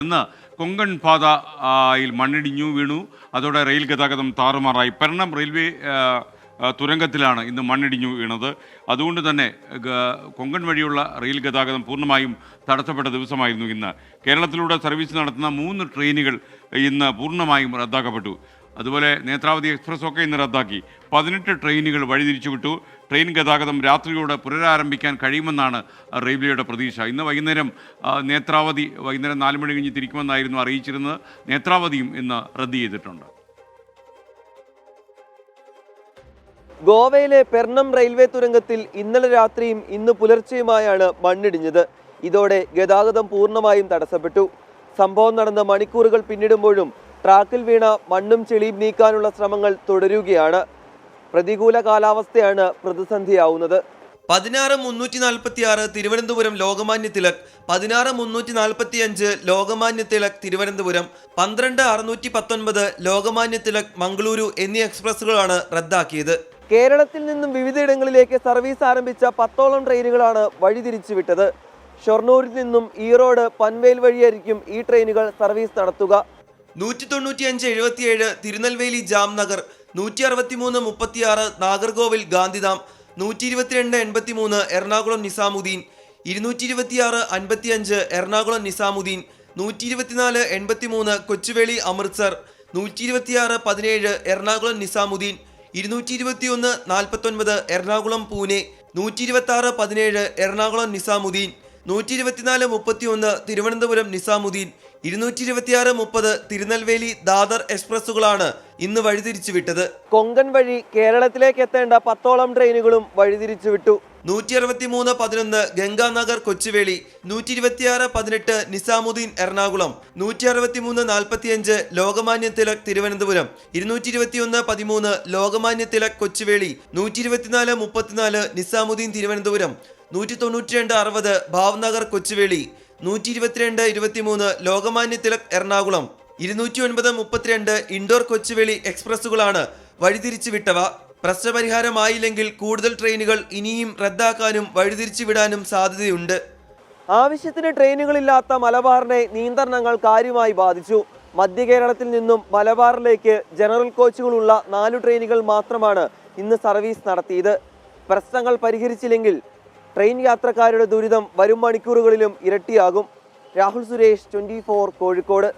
ഇന്ന് കൊങ്കൺ പാതയിൽ മണ്ണിടിഞ്ഞു വീണു. അതോടെ റെയിൽ ഗതാഗതം താറുമാറായി. പെർണം റെയിൽവേ തുരങ്കത്തിലാണ് ഇന്ന് മണ്ണിടിഞ്ഞു വീണത്. അതുകൊണ്ട് തന്നെ കൊങ്കൺ വഴിയുള്ള റെയിൽ ഗതാഗതം പൂർണ്ണമായും തടസ്സപ്പെട്ട ദിവസമായിരുന്നു ഇന്ന്. കേരളത്തിലൂടെ സർവീസ് നടത്തുന്ന 3 ട്രെയിനുകൾ ഇന്ന് പൂർണ്ണമായും റദ്ദാക്കപ്പെട്ടു. അതുപോലെ നേത്രാവതി എക്സ്പ്രസ് ഒക്കെ ഇന്ന് റദ്ദാക്കി. 18 ട്രെയിനുകൾ വഴിതിരിച്ചുവിട്ടു. ട്രെയിൻ ഗതാഗതം രാത്രിയോടെ പുനരാരംഭിക്കാൻ കഴിയുമെന്നാണ് റെയിൽവേയുടെ പ്രതീക്ഷ. ഇന്ന് വൈകുന്നേരം നേത്രാവതി വൈകുന്നേരം 4 മണി കഴിഞ്ഞ് തിരിക്കുമെന്നായിരുന്നു അറിയിച്ചിരുന്നത്. നേത്രാവതിയും ഇന്ന് റദ്ദ് ചെയ്തിട്ടുണ്ട്. ഗോവയിലെ പെർണം റെയിൽവേ തുരങ്കത്തിൽ ഇന്നലെ രാത്രിയും ഇന്ന് പുലർച്ചെയുമായാണ് മണ്ണിടിഞ്ഞത്. ഇതോടെ ഗതാഗതം പൂർണ്ണമായും തടസ്സപ്പെട്ടു. സംഭവം നടന്ന മണിക്കൂറുകൾ പിന്നിടുമ്പോഴും ട്രാക്കിൽ വീണ മണ്ണും ചെളിയും നീക്കാനുള്ള ശ്രമങ്ങൾ തുടരുകയാണ്. പ്രതികൂല കാലാവസ്ഥയാണ് പ്രതിസന്ധിയാവുന്നത്. 16-346 തിരുവനന്തപുരം ലോകമാന്യ തിലക്, 16-345 ലോകമാന്യ തിലക് തിരുവനന്തപുരം, 12-619 ലോകമാന്യ തിലക് മംഗളൂരു എന്നീ എക്സ്പ്രസുകളാണ് റദ്ദാക്കിയത്. കേരളത്തിൽ നിന്നും വിവിധയിടങ്ങളിലേക്ക് സർവീസ് ആരംഭിച്ച 10ഓളം ട്രെയിനുകളാണ് വഴിതിരിച്ചുവിട്ടത്. ഷൊർണൂരിൽ നിന്നും ഈറോഡ്, പൻവേൽ വഴിയായിരിക്കും ഈ ട്രെയിനുകൾ സർവീസ് നടത്തുക. 195-77 തിരുനെൽവേലി ജാംനഗർ, 163-36 നാഗർകോവിൽ ഗാന്ധിധാം, 122-83 എറണാകുളം നിസാമുദ്ദീൻ, 226-55 എറണാകുളം നിസാമുദ്ദീൻ, 124-83 കൊച്ചുവേളി അമൃത്സർ, 126-17 എറണാകുളം നിസാമുദ്ദീൻ, 221-49 എറണാകുളം പൂനെ, 126-17 എറണാകുളം നിസാമുദ്ദീൻ, 124-31 തിരുവനന്തപുരം നിസാമുദ്ദീൻ, 226-30 തിരുനെൽവേലി ദാദർ എക്സ്പ്രസുകളാണ് ഇന്ന് വഴിതിരിച്ചുവിട്ടത്. കൊങ്കൺ വഴി കേരളത്തിലേക്ക് എത്തേണ്ട 10ഓളം ട്രെയിനുകളും വഴിതിരിച്ചുവിട്ടു. 163-11 ഗംഗാനഗർ കൊച്ചുവേളി, 126-18 നിസാമുദ്ദീൻ എറണാകുളം, 163-45 ലോകമാന്യ തിലക് തിരുവനന്തപുരം, 221-13 ലോകമാന്യ തിലക് കൊച്ചുവേളി, 124-34 നിസാമുദ്ദീൻ തിരുവനന്തപുരം, 192-60 ഭാവ്നഗർ കൊച്ചുവേളി, 122-23 ലോകമാന്യ തിലക് എറണാകുളം, 209-32 ഇൻഡോർ കൊച്ചുവേളി എക്സ്പ്രസുകളാണ് വഴിതിരിച്ചുവിട്ടവ. പ്രശ്നപരിഹാരമായില്ലെങ്കിൽ കൂടുതൽ ട്രെയിനുകൾ ഇനിയും റദ്ദാക്കാനും വഴിതിരിച്ചുവിടാനും സാധ്യതയുണ്ട്. ആവശ്യത്തിന് ട്രെയിനുകളില്ലാത്ത മലബാറിനെ നിയന്ത്രണങ്ങൾ കാര്യമായി ബാധിച്ചു. മധ്യ കേരളത്തിൽ നിന്നും മലബാറിലേക്ക് ജനറൽ കോച്ചുകളുള്ള 4 ട്രെയിനുകൾ മാത്രമാണ് ഇന്ന് സർവീസ് നടത്തിയത്. പ്രശ്നങ്ങൾ പരിഹരിച്ചില്ലെങ്കിൽ ട്രെയിൻ യാത്രക്കാരുടെ ദുരിതം വരും മണിക്കൂറുകളിലും ഇരട്ടിയാകും. രാഹുൽ സുരേഷ്, 24 കോഴിക്കോട്.